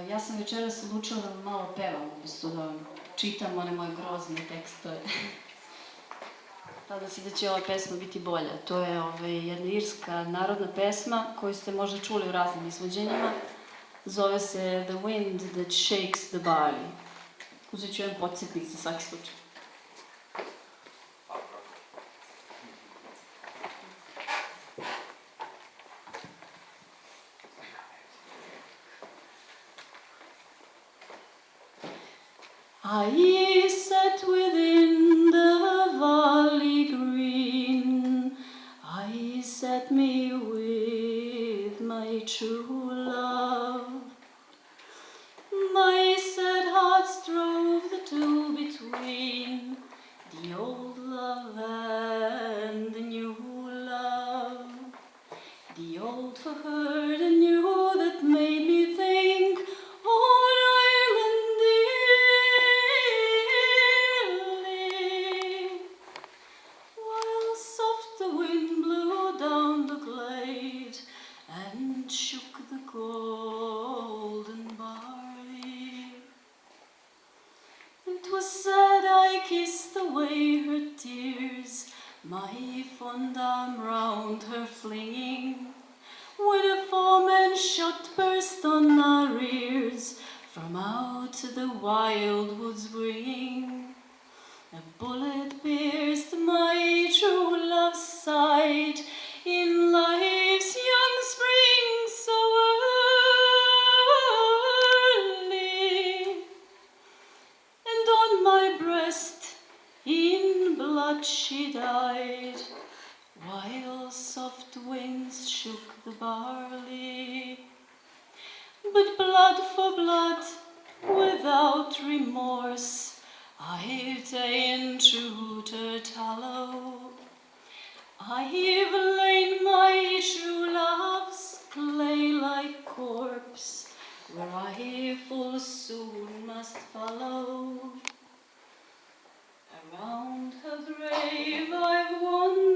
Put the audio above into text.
Ja sam večeras odlučila da vam malo pevam, umjesto da vam čitam one moje grozne tekstove. Nadam se da će ova pesma biti bolja. To je jedna irska narodna pesma koju ste možda čuli u raznim izvođenjima. Zove se The Wind That Shakes the Barley. Uzet ću jedan podsjetnik za svaki slučaj. I sat within the valley green, I sat me with my true love. My sad heart strove the two between, the old love and the new love. The old for her, the new that made me think on Ireland dearly. While soft the wind blew down the glade and shook the golden barley. It was sad I kissed away her tears, my fond arm round her flinging, when a foeman shot burst on our ears, from out the wild woods bringing. A bullet pierced my true love's side in life's young spring so early, and on my breast in blood she died, while soft winds shook the barley. But blood for blood, without remorse, I've ta'en true to tallow. I've lain my true love's clay-like corpse, where I full soon must follow. Around her grave I've wandered